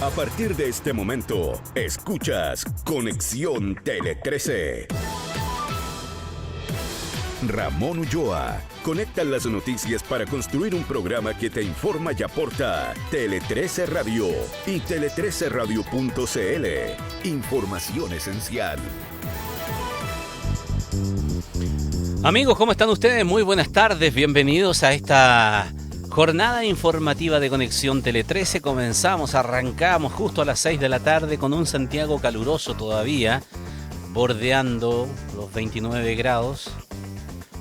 A partir de este momento, escuchas Conexión Tele 13. Ramón Ulloa conecta las noticias para construir un programa que te informa y aporta. Tele 13 Radio y tele13radio.cl. Información esencial. Amigos, ¿cómo están ustedes? Muy buenas tardes, bienvenidos a esta jornada informativa de Conexión Tele 13. Arrancamos justo a las 6 de la tarde con un Santiago caluroso todavía, bordeando los 29 grados.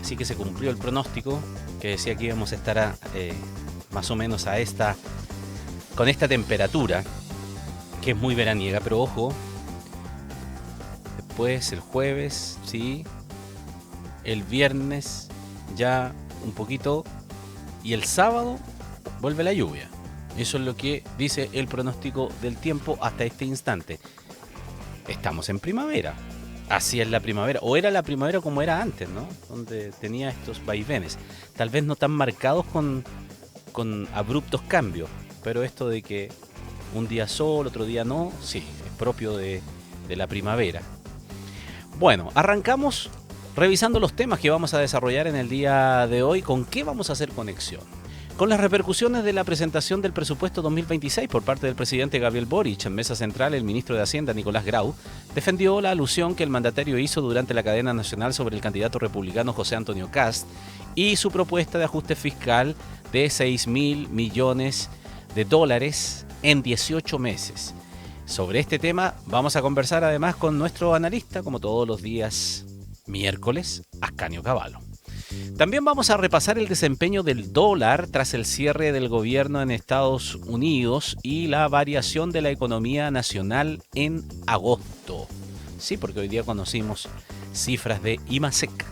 Así que se cumplió el pronóstico que decía que íbamos a estar más o menos con esta temperatura, que es muy veraniega, pero ojo, después el jueves, sí, el viernes ya un poquito, y el sábado vuelve la lluvia. Eso es lo que dice el pronóstico del tiempo hasta este instante. Estamos en primavera. Así es la primavera, o era la primavera como era antes, ¿no? Donde tenía estos vaivenes, tal vez no tan marcados con abruptos cambios, pero esto de que un día sol, otro día no, sí, es propio de la primavera. Bueno, arrancamos revisando los temas que vamos a desarrollar en el día de hoy. ¿Con qué vamos a hacer conexión? Con las repercusiones de la presentación del presupuesto 2026 por parte del presidente Gabriel Boric. En mesa central, el ministro de Hacienda, Nicolás Grau, defendió la alusión que el mandatario hizo durante la cadena nacional sobre el candidato republicano José Antonio Kast y su propuesta de ajuste fiscal de $6.000 millones en 18 meses. Sobre este tema vamos a conversar además con nuestro analista, como todos los días miércoles, Ascanio Cavallo. También vamos a repasar el desempeño del dólar tras el cierre del gobierno en Estados Unidos y la variación de la economía nacional en agosto. Sí, porque hoy día conocimos cifras de IMASEC.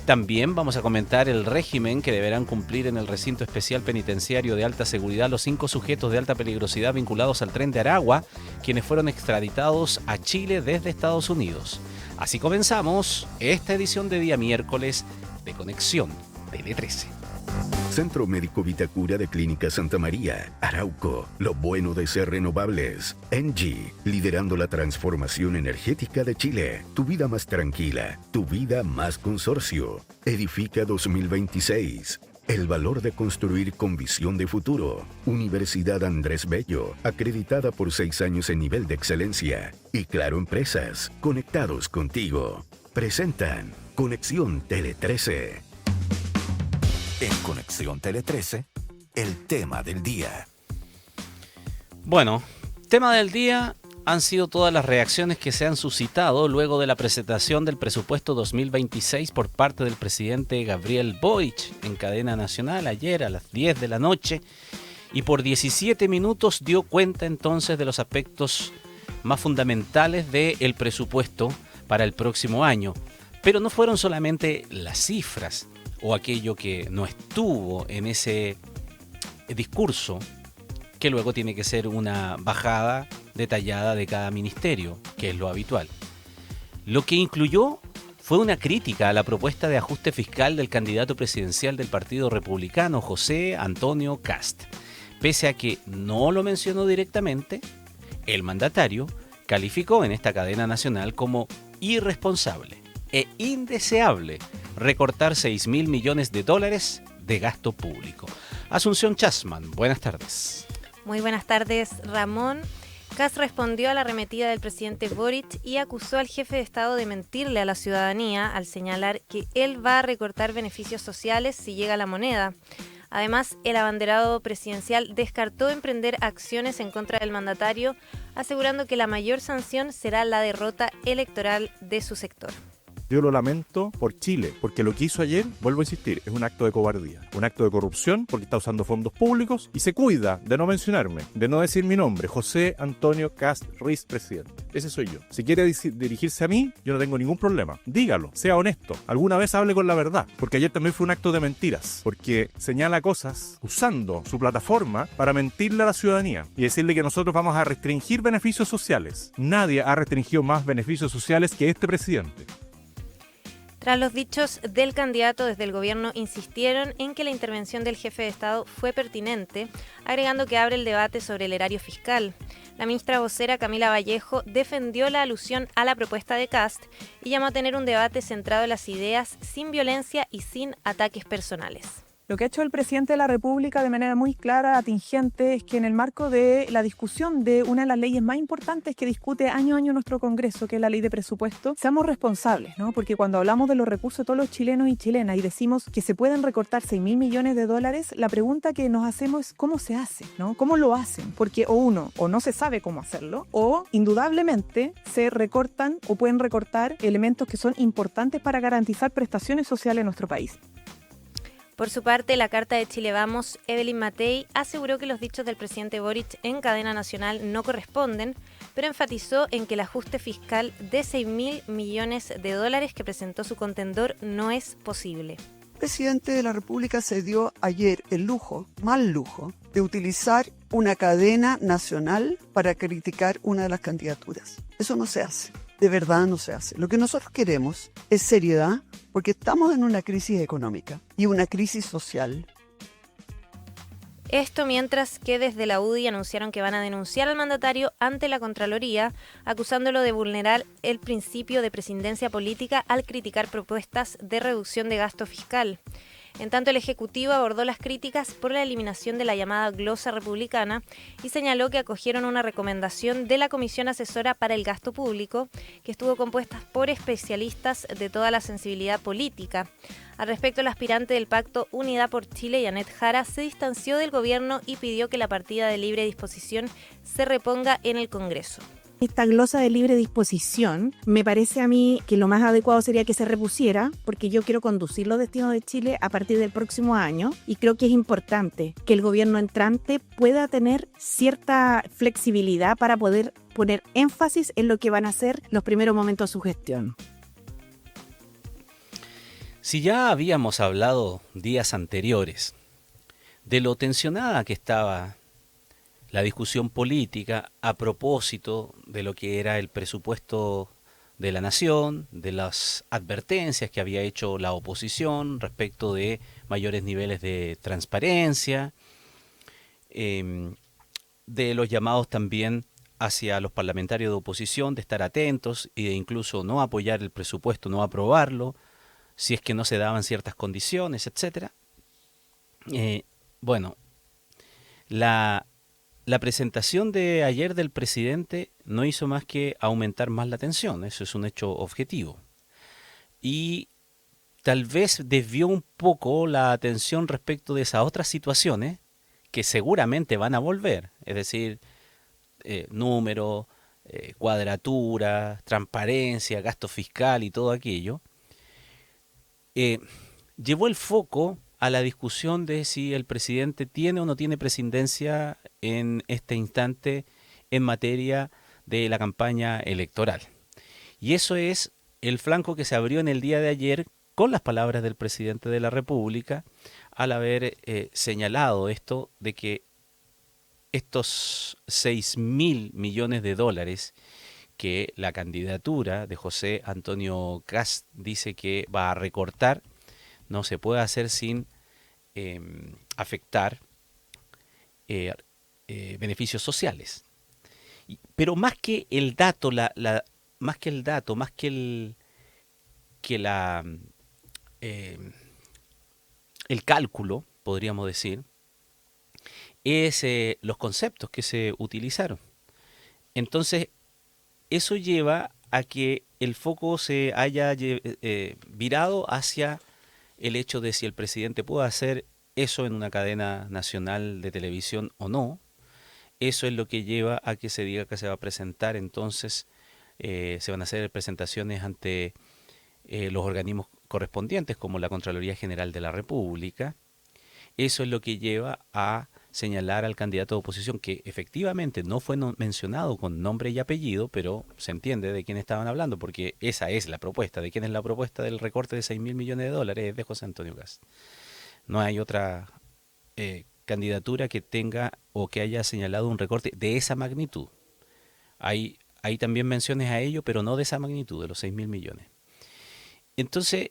También vamos a comentar el régimen que deberán cumplir en el recinto especial penitenciario de alta seguridad los 5 sujetos de alta peligrosidad vinculados al Tren de Aragua, quienes fueron extraditados a Chile desde Estados Unidos. Así comenzamos esta edición de día miércoles de Conexión Tele 13. Centro Médico Vitacura de Clínica Santa María, Arauco, lo bueno de ser renovables. ENGIE, liderando la transformación energética de Chile. Tu vida más tranquila, tu vida más consorcio. Edifica 2026. El valor de construir con visión de futuro. Universidad Andrés Bello, acreditada por 6 años en nivel de excelencia. Y Claro Empresas, conectados contigo. Presentan Conexión Tele 13. En Conexión Tele 13, el tema del día. Bueno, tema del día han sido todas las reacciones que se han suscitado luego de la presentación del presupuesto 2026 por parte del presidente Gabriel Boric en cadena nacional ayer a las 10 de la noche, y por 17 minutos dio cuenta entonces de los aspectos más fundamentales del presupuesto para el próximo año. Pero no fueron solamente las cifras o aquello que no estuvo en ese discurso, que luego tiene que ser una bajada detallada de cada ministerio, que es lo habitual. Lo que incluyó fue una crítica a la propuesta de ajuste fiscal del candidato presidencial del Partido Republicano, José Antonio Kast. Pese a que no lo mencionó directamente, el mandatario calificó en esta cadena nacional como irresponsable e indeseable recortar $6.000 millones de gasto público. Asunción Chasman, buenas tardes. Muy buenas tardes, Ramón. Kast respondió a la arremetida del presidente Boric y acusó al jefe de Estado de mentirle a la ciudadanía al señalar que él va a recortar beneficios sociales si llega la moneda. Además, el abanderado presidencial descartó emprender acciones en contra del mandatario, asegurando que la mayor sanción será la derrota electoral de su sector. Yo lo lamento por Chile, porque lo que hizo ayer, vuelvo a insistir, es un acto de cobardía, un acto de corrupción, porque está usando fondos públicos y se cuida de no mencionarme, de no decir mi nombre, José Antonio Kast Ruiz, presidente. Ese soy yo. Si quiere dirigirse a mí, yo no tengo ningún problema. Dígalo, sea honesto. Alguna vez hable con la verdad, porque ayer también fue un acto de mentiras, porque señala cosas usando su plataforma para mentirle a la ciudadanía y decirle que nosotros vamos a restringir beneficios sociales. Nadie ha restringido más beneficios sociales que este presidente. Tras los dichos del candidato, desde el gobierno insistieron en que la intervención del jefe de Estado fue pertinente, agregando que abre el debate sobre el erario fiscal. La ministra vocera Camila Vallejo defendió la alusión a la propuesta de Kast y llamó a tener un debate centrado en las ideas, sin violencia y sin ataques personales. Lo que ha hecho el presidente de la República de manera muy clara, atingente, es que en el marco de la discusión de una de las leyes más importantes que discute año a año nuestro Congreso, que es la ley de presupuesto, seamos responsables, ¿no? Porque cuando hablamos de los recursos de todos los chilenos y chilenas y decimos que se pueden recortar 6.000 millones de dólares, la pregunta que nos hacemos es ¿cómo se hace? ¿No? ¿Cómo lo hacen? Porque o no se sabe cómo hacerlo, o indudablemente se recortan o pueden recortar elementos que son importantes para garantizar prestaciones sociales en nuestro país. Por su parte, la carta de Chile Vamos, Evelyn Matei, aseguró que los dichos del presidente Boric en cadena nacional no corresponden, pero enfatizó en que el ajuste fiscal de 6.000 millones de dólares que presentó su contendor no es posible. El presidente de la República se dio ayer el lujo, mal lujo, de utilizar una cadena nacional para criticar una de las candidaturas. Eso no se hace. De verdad no se hace. Lo que nosotros queremos es seriedad, porque estamos en una crisis económica y una crisis social. Esto mientras que desde la UDI anunciaron que van a denunciar al mandatario ante la Contraloría, acusándolo de vulnerar el principio de presidencia política al criticar propuestas de reducción de gasto fiscal. En tanto, el Ejecutivo abordó las críticas por la eliminación de la llamada glosa republicana y señaló que acogieron una recomendación de la Comisión Asesora para el Gasto Público, que estuvo compuesta por especialistas de toda la sensibilidad política. Al respecto, el aspirante del Pacto Unidad por Chile, Yanet Jara, se distanció del gobierno y pidió que la partida de libre disposición se reponga en el Congreso. Esta glosa de libre disposición, me parece a mí que lo más adecuado sería que se repusiera, porque yo quiero conducir los destinos de Chile a partir del próximo año y creo que es importante que el gobierno entrante pueda tener cierta flexibilidad para poder poner énfasis en lo que van a ser los primeros momentos de su gestión. Si ya habíamos hablado días anteriores de lo tensionada que estaba la discusión política a propósito de lo que era el presupuesto de la nación, de las advertencias que había hecho la oposición respecto de mayores niveles de transparencia, de los llamados también hacia los parlamentarios de oposición de estar atentos e incluso no apoyar el presupuesto, no aprobarlo, si es que no se daban ciertas condiciones, etc. Bueno, la presentación de ayer del presidente no hizo más que aumentar más la tensión, eso es un hecho objetivo. Y tal vez desvió un poco la atención respecto de esas otras situaciones que seguramente van a volver, es decir, número, cuadratura, transparencia, gasto fiscal y todo aquello. Llevó el foco a la discusión de si el presidente tiene o no tiene presidencia en este instante en materia de la campaña electoral. Y eso es el flanco que se abrió en el día de ayer con las palabras del presidente de la República al haber señalado esto de que estos 6.000 millones de dólares que la candidatura de José Antonio Kast dice que va a recortar, no se puede hacer sin afectar beneficios sociales. Pero más que el dato, el cálculo, podríamos decir, es los conceptos que se utilizaron. Entonces, eso lleva a que el foco se haya virado hacia el hecho de si el presidente puede hacer eso en una cadena nacional de televisión o no. Eso es lo que lleva a que se diga que se va a presentar, entonces se van a hacer presentaciones ante los organismos correspondientes como la Contraloría General de la República. Eso es lo que lleva a señalar al candidato de oposición que efectivamente no fue mencionado con nombre y apellido, pero se entiende de quién estaban hablando, porque esa es la propuesta. ¿De quién es la propuesta del recorte de 6.000 millones de dólares? Es de José Antonio Kast. No hay otra candidatura que tenga o que haya señalado un recorte de esa magnitud. Hay también menciones a ello, pero no de esa magnitud, de los 6.000 millones. Entonces,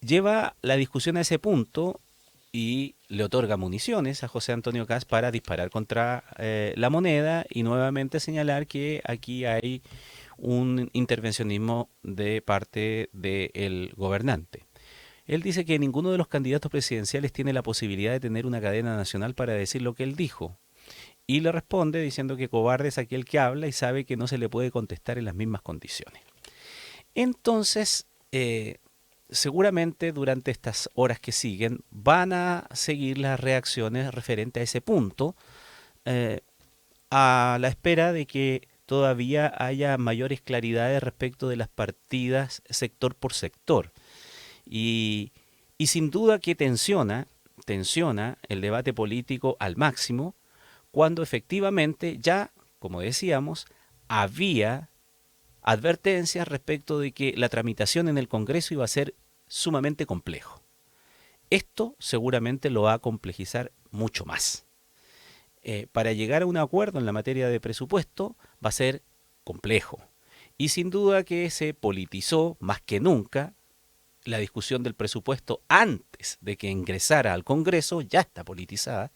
lleva la discusión a ese punto y le otorga municiones a José Antonio Kast para disparar contra la moneda y nuevamente señalar que aquí hay un intervencionismo de parte del gobernante. Él dice que ninguno de los candidatos presidenciales tiene la posibilidad de tener una cadena nacional para decir lo que él dijo. Y le responde diciendo que cobarde es aquel que habla y sabe que no se le puede contestar en las mismas condiciones. Entonces, seguramente durante estas horas que siguen van a seguir las reacciones referentes a ese punto, a la espera de que todavía haya mayores claridades respecto de las partidas sector por sector. Y sin duda que tensiona el debate político al máximo cuando efectivamente ya, como decíamos, había advertencias respecto de que la tramitación en el Congreso iba a ser sumamente complejo. Esto seguramente lo va a complejizar mucho más. Para llegar a un acuerdo en la materia de presupuesto va a ser complejo. Y sin duda que se politizó más que nunca la discusión del presupuesto antes de que ingresara al Congreso, ya está politizada,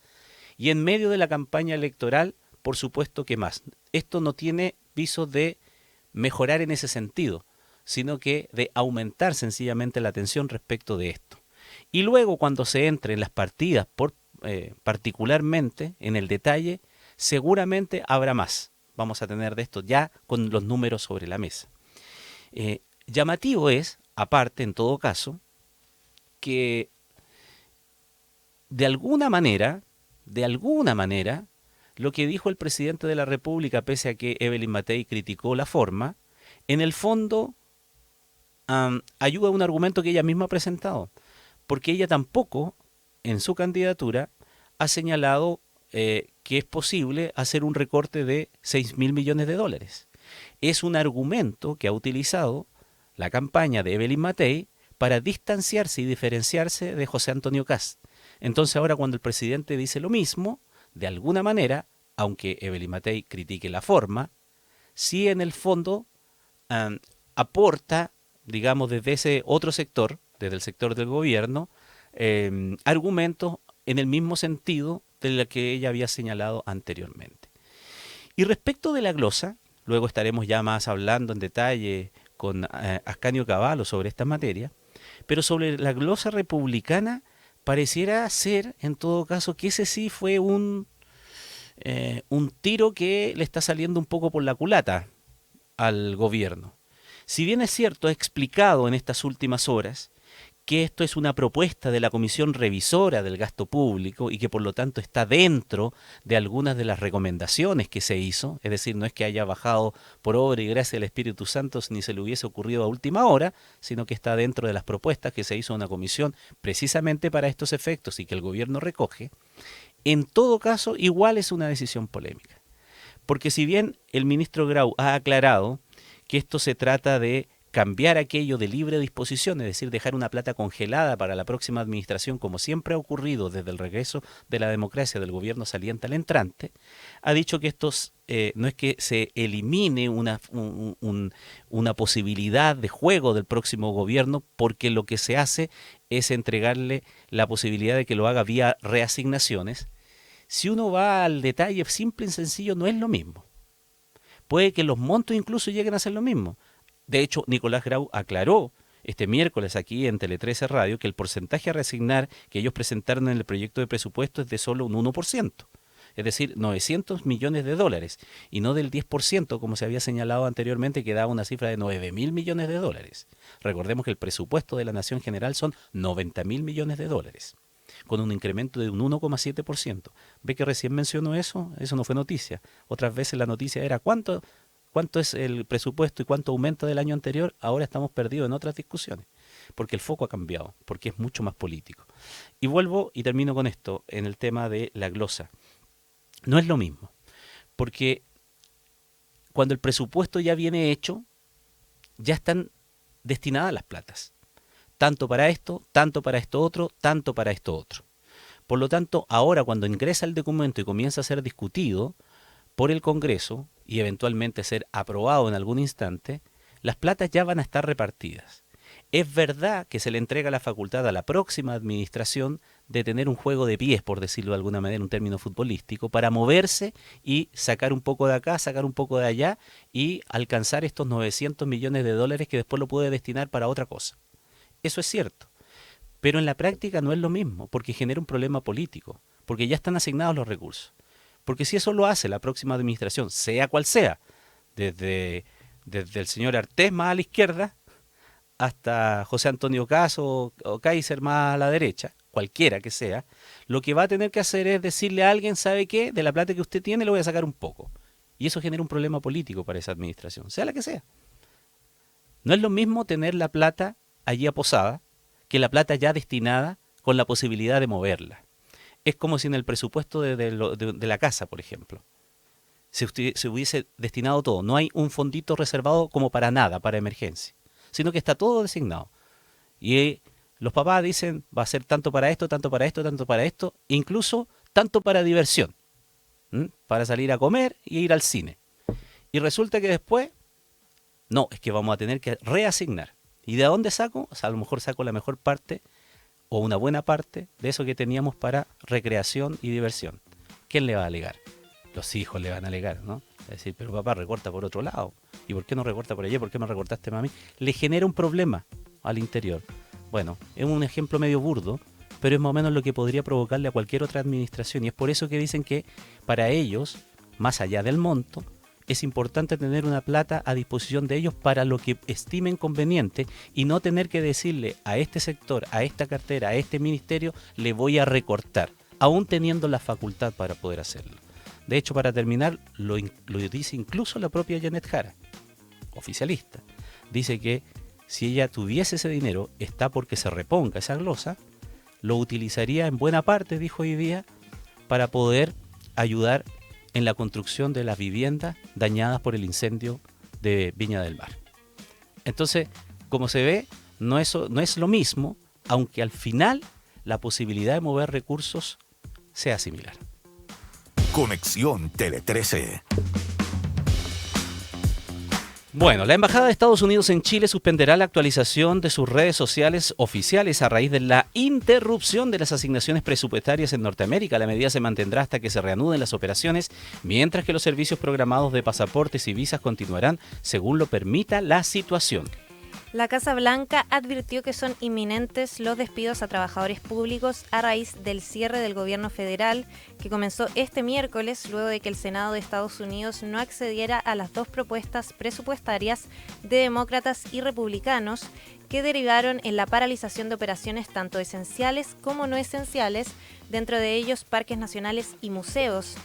y en medio de la campaña electoral, por supuesto que más. Esto no tiene visos de mejorar en ese sentido, sino que de aumentar sencillamente la tensión respecto de esto. Y luego cuando se entre en las partidas, particularmente en el detalle, seguramente habrá más. Vamos a tener de esto ya con los números sobre la mesa. Llamativo es, aparte en todo caso, que de alguna manera, lo que dijo el presidente de la República, pese a que Evelyn Matei criticó la forma, en el fondo ayuda a un argumento que ella misma ha presentado, porque ella tampoco, en su candidatura, ha señalado que es posible hacer un recorte de 6.000 millones de dólares. Es un argumento que ha utilizado la campaña de Evelyn Matei para distanciarse y diferenciarse de José Antonio Kast. Entonces ahora cuando el presidente dice lo mismo, de alguna manera, aunque Evelyn Matei critique la forma, sí en el fondo aporta, digamos, desde ese otro sector, desde el sector del gobierno, argumentos en el mismo sentido de lo que ella había señalado anteriormente. Y respecto de la glosa, luego estaremos ya más hablando en detalle con Ascanio Cavallo sobre esta materia, pero sobre la glosa republicana pareciera ser, en todo caso, que ese sí fue un tiro que le está saliendo un poco por la culata al gobierno. Si bien es cierto, ha explicado en estas últimas horas que esto es una propuesta de la Comisión Revisora del Gasto Público y que por lo tanto está dentro de algunas de las recomendaciones que se hizo, es decir, no es que haya bajado por obra y gracia del Espíritu Santo ni se le hubiese ocurrido a última hora, sino que está dentro de las propuestas que se hizo una comisión precisamente para estos efectos y que el gobierno recoge. En todo caso, igual es una decisión polémica, porque si bien el ministro Grau ha aclarado que esto se trata de cambiar aquello de libre disposición, es decir, dejar una plata congelada para la próxima administración, como siempre ha ocurrido desde el regreso de la democracia del gobierno saliente al entrante, ha dicho que esto no es que se elimine una posibilidad de juego del próximo gobierno, porque lo que se hace es entregarle la posibilidad de que lo haga vía reasignaciones. Si uno va al detalle simple y sencillo, no es lo mismo. Puede que los montos incluso lleguen a ser lo mismo. De hecho, Nicolás Grau aclaró este miércoles aquí en Tele 13 Radio que el porcentaje a reasignar que ellos presentaron en el proyecto de presupuesto es de solo un 1%, es decir, 900 millones de dólares, y no del 10%, como se había señalado anteriormente, que daba una cifra de 9.000 millones de dólares. Recordemos que el presupuesto de la Nación General son 90.000 millones de dólares, con un incremento de un 1,7%. ¿Ve que recién mencionó eso? Eso no fue noticia. Otras veces la noticia era ¿cuánto es el presupuesto y cuánto aumenta del año anterior? Ahora estamos perdidos en otras discusiones, porque el foco ha cambiado, porque es mucho más político. Y vuelvo y termino con esto, en el tema de la glosa. No es lo mismo, porque cuando el presupuesto ya viene hecho, ya están destinadas las platas. Tanto para esto, tanto para esto otro, tanto para esto otro. Por lo tanto, ahora cuando ingresa el documento y comienza a ser discutido por el Congreso y eventualmente ser aprobado en algún instante, las platas ya van a estar repartidas. Es verdad que se le entrega la facultad a la próxima administración de tener un juego de pies, por decirlo de alguna manera, un término futbolístico, para moverse y sacar un poco de acá, sacar un poco de allá y alcanzar estos 900 millones de dólares que después lo puede destinar para otra cosa. Eso es cierto. Pero en la práctica no es lo mismo, porque genera un problema político, porque ya están asignados los recursos. Porque si eso lo hace la próxima administración, sea cual sea, desde el señor Artés más a la izquierda, hasta José Antonio Caz o Kaiser más a la derecha, cualquiera que sea, lo que va a tener que hacer es decirle a alguien, ¿sabe qué? De la plata que usted tiene le voy a sacar un poco. Y eso genera un problema político para esa administración, sea la que sea. No es lo mismo tener la plata allí aposada que la plata ya destinada con la posibilidad de moverla. Es como si en el presupuesto de la casa, por ejemplo, se hubiese destinado todo. No hay un fondito reservado como para nada, para emergencia, sino que está todo designado. Y los papás dicen, va a ser tanto para esto, tanto para esto, tanto para esto, incluso tanto para diversión, para salir a comer y ir al cine. Y resulta que después, no, es que vamos a tener que reasignar. ¿Y de dónde saco? O sea, a lo mejor saco la mejor parte o una buena parte de eso que teníamos para recreación y diversión. ¿Quién le va a alegar? Los hijos le van a alegar, ¿no? Es decir, pero papá recorta por otro lado. ¿Y por qué no recorta por allá? ¿Por qué me recortaste, mami? Le genera un problema al interior. Bueno, es un ejemplo medio burdo, pero es más o menos lo que podría provocarle a cualquier otra administración. Y es por eso que dicen que para ellos, más allá del monto, es importante tener una plata a disposición de ellos para lo que estimen conveniente y no tener que decirle a este sector, a esta cartera, a este ministerio, le voy a recortar, aún teniendo la facultad para poder hacerlo. De hecho, para terminar, lo dice incluso la propia Janet Jara, oficialista. Dice que si ella tuviese ese dinero, está porque se reponga esa glosa, lo utilizaría en buena parte, dijo hoy día, para poder ayudar en la construcción de las viviendas dañadas por el incendio de Viña del Mar. Entonces, como se ve, no es lo mismo, aunque al final la posibilidad de mover recursos sea similar. Conexión Tele 13. Bueno, la Embajada de Estados Unidos en Chile suspenderá la actualización de sus redes sociales oficiales a raíz de la interrupción de las asignaciones presupuestarias en Norteamérica. La medida se mantendrá hasta que se reanuden las operaciones, mientras que los servicios programados de pasaportes y visas continuarán según lo permita la situación. La Casa Blanca advirtió que son inminentes los despidos a trabajadores públicos a raíz del cierre del gobierno federal que comenzó este miércoles luego de que el Senado de Estados Unidos no accediera a las dos propuestas presupuestarias de demócratas y republicanos que derivaron en la paralización de operaciones tanto esenciales como no esenciales, dentro de ellos parques nacionales y museos.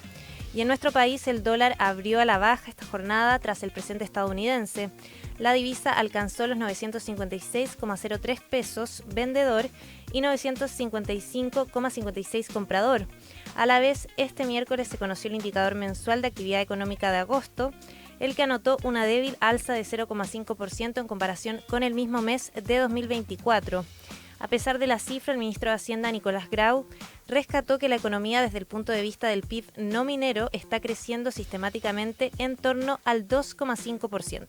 Y en nuestro país el dólar abrió a la baja esta jornada tras el presente estadounidense. La divisa alcanzó los 956,03 pesos vendedor y 955,56 comprador. A la vez, este miércoles se conoció el indicador mensual de actividad económica de agosto, el que anotó una débil alza de 0,5% en comparación con el mismo mes de 2024. A pesar de la cifra, el ministro de Hacienda, Nicolás Grau, rescató que la economía desde el punto de vista del PIB no minero está creciendo sistemáticamente en torno al 2,5%.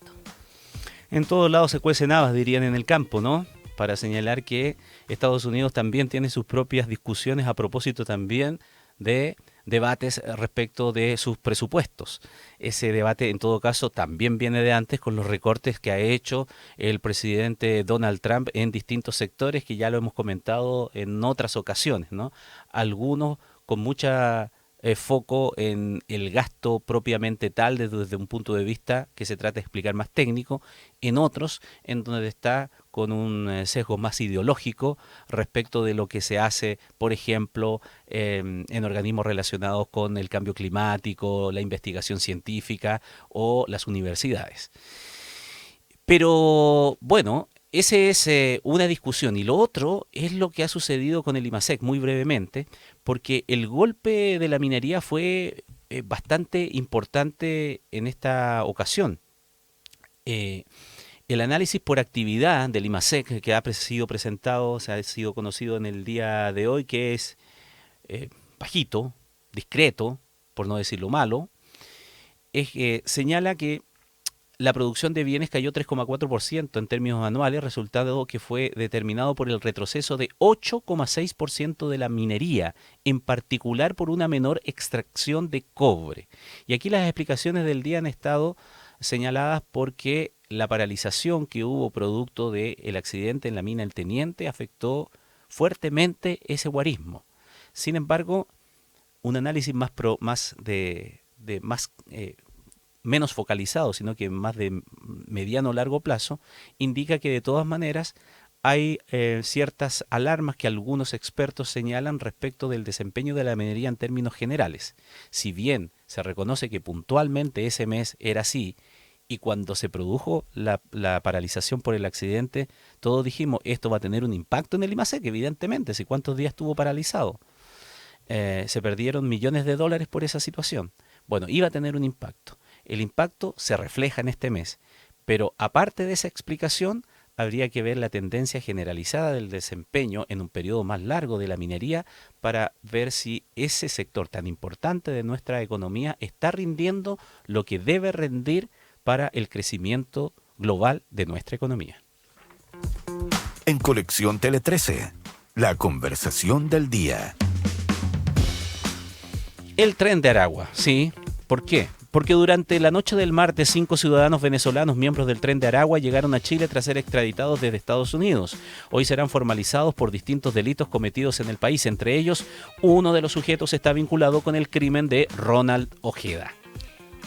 En todos lados se cuecen habas, dirían en el campo, ¿no? Para señalar que Estados Unidos también tiene sus propias discusiones a propósito también de debates respecto de sus presupuestos. Ese debate, en todo caso, también viene de antes con los recortes que ha hecho el presidente Donald Trump en distintos sectores, que ya lo hemos comentado en otras ocasiones, ¿no? Algunos con mucha foco en el gasto propiamente tal desde un punto de vista que se trata de explicar más técnico, en otros en donde está con un sesgo más ideológico respecto de lo que se hace, por ejemplo, en organismos relacionados con el cambio climático, la investigación científica o las universidades. Pero bueno, esa es una discusión, y lo otro es lo que ha sucedido con el IMASEC, muy brevemente, porque el golpe de la minería fue bastante importante en esta ocasión. El análisis por actividad del IMASEC que ha sido presentado, ha sido conocido en el día de hoy, que es bajito, discreto, por no decirlo malo, señala que la producción de bienes cayó 3,4% en términos anuales, resultado que fue determinado por el retroceso de 8,6% de la minería, en particular por una menor extracción de cobre. Y aquí las explicaciones del día han estado señaladas porque la paralización que hubo producto del accidente en la mina El Teniente afectó fuertemente ese guarismo. Sin embargo, un análisis menos focalizado, sino que más de mediano o largo plazo, indica que de todas maneras hay ciertas alarmas que algunos expertos señalan respecto del desempeño de la minería en términos generales. Si bien se reconoce que puntualmente ese mes era así, y cuando se produjo la paralización por el accidente, todos dijimos, esto va a tener un impacto en el IMASEC, evidentemente, si cuántos días estuvo paralizado. Se perdieron millones de dólares por esa situación. Bueno, iba a tener un impacto. El impacto se refleja en este mes, pero aparte de esa explicación, habría que ver la tendencia generalizada del desempeño en un periodo más largo de la minería para ver si ese sector tan importante de nuestra economía está rindiendo lo que debe rendir para el crecimiento global de nuestra economía. En Conexión Tele 13, la conversación del día. El tren de Aragua, sí. ¿Por qué? Porque durante la noche del martes, 5 ciudadanos venezolanos, miembros del Tren de Aragua, llegaron a Chile tras ser extraditados desde Estados Unidos. Hoy serán formalizados por distintos delitos cometidos en el país. Entre ellos, uno de los sujetos está vinculado con el crimen de Ronald Ojeda.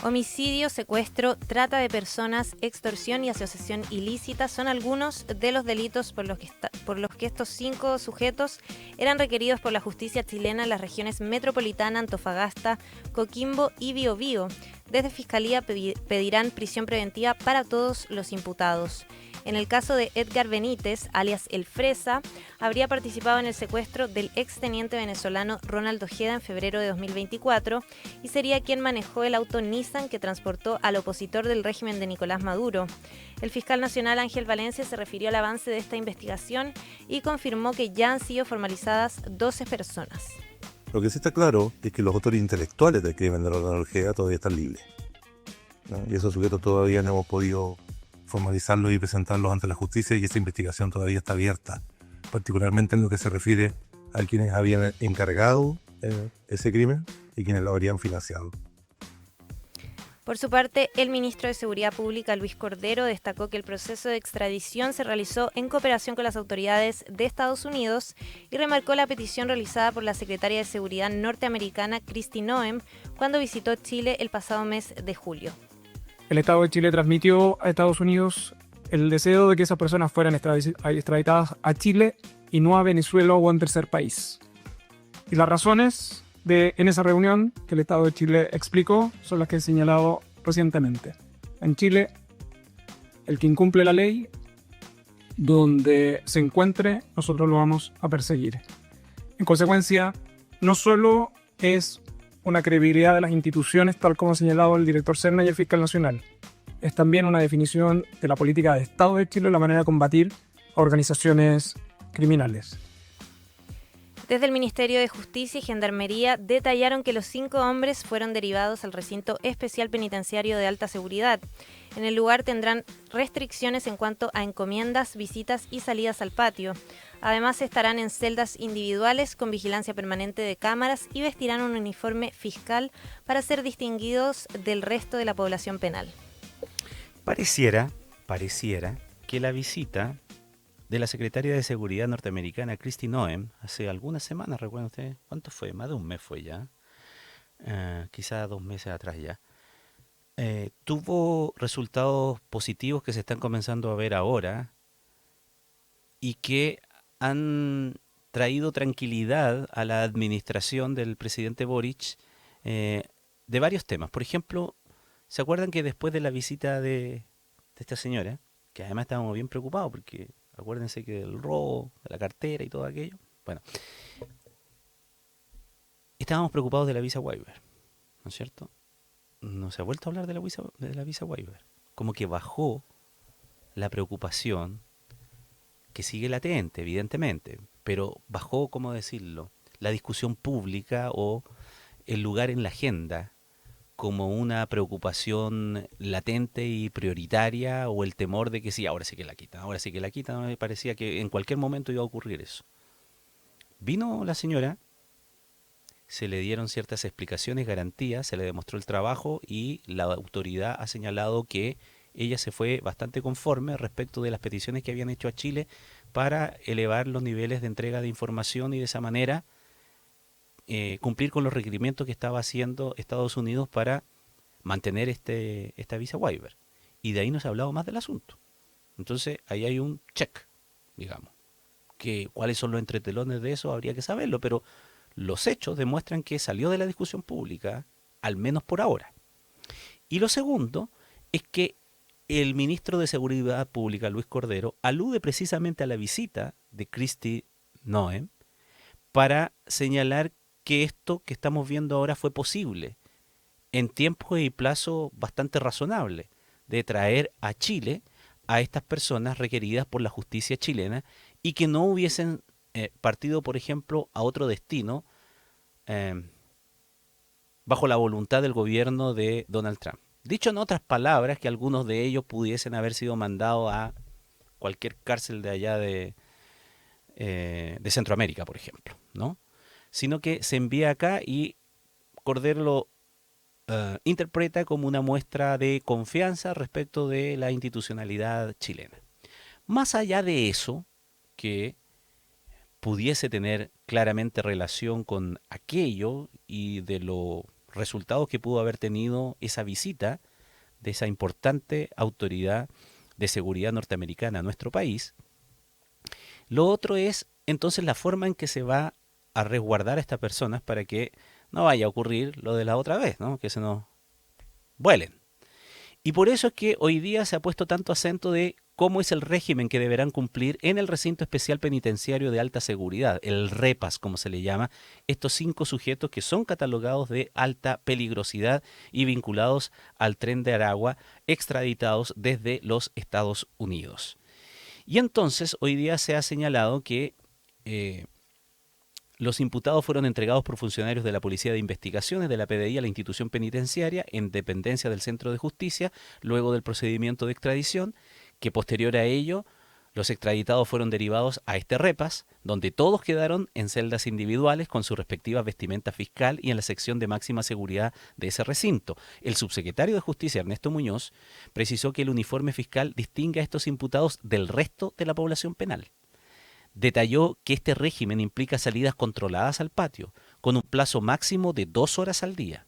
Homicidio, secuestro, trata de personas, extorsión y asociación ilícita son algunos de los delitos por los que estos 5 sujetos eran requeridos por la justicia chilena en las regiones metropolitana, Antofagasta, Coquimbo y Biobío. Desde Fiscalía pedirán prisión preventiva para todos los imputados. En el caso de Edgar Benítez, alias El Fresa, habría participado en el secuestro del exteniente venezolano Ronald Ojeda en febrero de 2024 y sería quien manejó el auto Nissan que transportó al opositor del régimen de Nicolás Maduro. El fiscal nacional Ángel Valencia se refirió al avance de esta investigación y confirmó que ya han sido formalizadas 12 personas. Lo que sí está claro es que los autores intelectuales del crimen de Ronald Ojeda todavía están libres, ¿no? Y esos sujetos todavía no hemos podido formalizarlos y presentarlos ante la justicia, y esa investigación todavía está abierta, particularmente en lo que se refiere a quienes habían encargado ese crimen y quienes lo habrían financiado. Por su parte, el ministro de Seguridad Pública, Luis Cordero, destacó que el proceso de extradición se realizó en cooperación con las autoridades de Estados Unidos y remarcó la petición realizada por la secretaria de Seguridad norteamericana, Kristi Noem, cuando visitó Chile el pasado mes de julio. El Estado de Chile transmitió a Estados Unidos el deseo de que esas personas fueran extraditadas a Chile y no a Venezuela o a un tercer país. Y las razones en esa reunión que el Estado de Chile explicó son las que he señalado recientemente. En Chile, el que incumple la ley, donde se encuentre, nosotros lo vamos a perseguir. En consecuencia, no solo es una credibilidad de las instituciones, tal como ha señalado el director Serna y el fiscal nacional. Es también una definición de la política de Estado de Chile, la manera de combatir a organizaciones criminales. Desde el Ministerio de Justicia y Gendarmería detallaron que los 5 hombres fueron derivados al recinto especial penitenciario de alta seguridad. En el lugar tendrán restricciones en cuanto a encomiendas, visitas y salidas al patio. Además estarán en celdas individuales con vigilancia permanente de cámaras y vestirán un uniforme fiscal para ser distinguidos del resto de la población penal. Pareciera que la visita de la secretaria de Seguridad norteamericana, Kristi Noem, hace algunas semanas, ¿recuerdan ustedes? ¿Cuánto fue? Más de un mes fue ya. Quizá 2 meses atrás ya. Tuvo resultados positivos que se están comenzando a ver ahora y que han traído tranquilidad a la administración del presidente Boric de varios temas. Por ejemplo, ¿se acuerdan que después de la visita de esta señora, que además estábamos bien preocupados porque acuérdense que el robo de la cartera y todo aquello, bueno, estábamos preocupados de la visa waiver, ¿no es cierto? No se ha vuelto a hablar de la visa waiver. Como que bajó la preocupación, que sigue latente, evidentemente, pero bajó, ¿cómo decirlo?, la discusión pública o el lugar en la agenda como una preocupación latente y prioritaria, o el temor de que sí, ahora sí que la quitan, ahora sí que la quitan. Me parecía que en cualquier momento iba a ocurrir eso. Vino la señora, se le dieron ciertas explicaciones, garantías, se le demostró el trabajo y la autoridad ha señalado que ella se fue bastante conforme respecto de las peticiones que habían hecho a Chile para elevar los niveles de entrega de información y de esa manera cumplir con los requerimientos que estaba haciendo Estados Unidos para mantener esta visa waiver. Y de ahí no se ha hablado más del asunto. Entonces ahí hay un check, digamos. Que cuáles son los entretelones de eso habría que saberlo, pero los hechos demuestran que salió de la discusión pública, al menos por ahora. Y lo segundo es que el ministro de Seguridad Pública, Luis Cordero, alude precisamente a la visita de Kristi Noem para señalar que esto que estamos viendo ahora fue posible en tiempo y plazo bastante razonable de traer a Chile a estas personas requeridas por la justicia chilena y que no hubiesen partido, por ejemplo, a otro destino bajo la voluntad del gobierno de Donald Trump. Dicho en otras palabras, que algunos de ellos pudiesen haber sido mandados a cualquier cárcel de allá de Centroamérica, por ejemplo, ¿no? Sino que se envía acá y Cordero lo interpreta como una muestra de confianza respecto de la institucionalidad chilena. Más allá de eso, que pudiese tener claramente relación con aquello y de los resultados que pudo haber tenido esa visita de esa importante autoridad de seguridad norteamericana a nuestro país, lo otro es entonces la forma en que se va a resguardar a estas personas para que no vaya a ocurrir lo de la otra vez, ¿no? Que se nos vuelen. Y por eso es que hoy día se ha puesto tanto acento de cómo es el régimen que deberán cumplir en el recinto especial penitenciario de alta seguridad, el REPAS, como se le llama, estos 5 sujetos que son catalogados de alta peligrosidad y vinculados al Tren de Aragua, extraditados desde los Estados Unidos. Y entonces hoy día se ha señalado que los imputados fueron entregados por funcionarios de la Policía de Investigaciones de la PDI a la institución penitenciaria en dependencia del Centro de Justicia, luego del procedimiento de extradición, que posterior a ello los extraditados fueron derivados a este REPAS, donde todos quedaron en celdas individuales con su respectiva vestimenta fiscal y en la sección de máxima seguridad de ese recinto. El subsecretario de Justicia, Ernesto Muñoz, precisó que el uniforme fiscal distingue a estos imputados del resto de la población penal. Detalló que este régimen implica salidas controladas al patio, con un plazo máximo de 2 horas al día.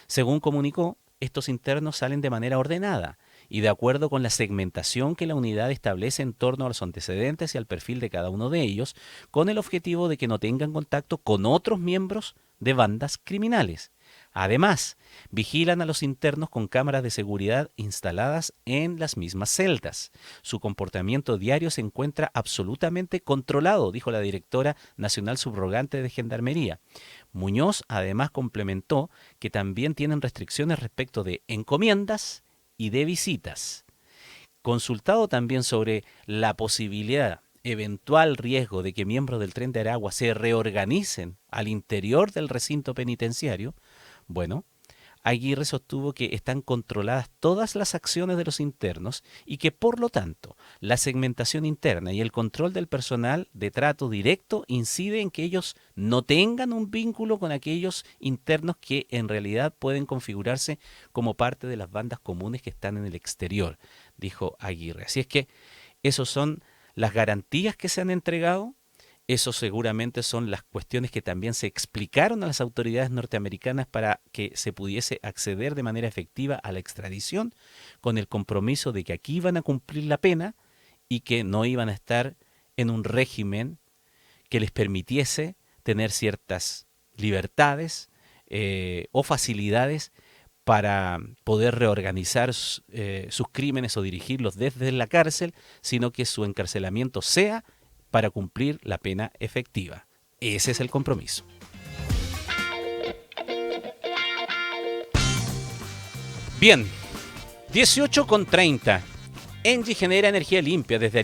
Según comunicó, estos internos salen de manera ordenada y de acuerdo con la segmentación que la unidad establece en torno a los antecedentes y al perfil de cada uno de ellos, con el objetivo de que no tengan contacto con otros miembros de bandas criminales. Además, vigilan a los internos con cámaras de seguridad instaladas en las mismas celdas. Su comportamiento diario se encuentra absolutamente controlado, dijo la directora nacional subrogante de Gendarmería. Muñoz además complementó que también tienen restricciones respecto de encomiendas y de visitas. Consultado también sobre la posibilidad, eventual riesgo de que miembros del Tren de Aragua se reorganicen al interior del recinto penitenciario, bueno, Aguirre sostuvo que están controladas todas las acciones de los internos y que, por lo tanto, la segmentación interna y el control del personal de trato directo incide en que ellos no tengan un vínculo con aquellos internos que en realidad pueden configurarse como parte de las bandas comunes que están en el exterior, dijo Aguirre. Así es que esos son las garantías que se han entregado. Eso seguramente son las cuestiones que también se explicaron a las autoridades norteamericanas para que se pudiese acceder de manera efectiva a la extradición, con el compromiso de que aquí iban a cumplir la pena y que no iban a estar en un régimen que les permitiese tener ciertas libertades o facilidades para poder reorganizar sus crímenes o dirigirlos desde la cárcel, sino que su encarcelamiento sea para cumplir la pena efectiva. Ese es el compromiso. Bien, 18:30. Engie genera energía limpia desde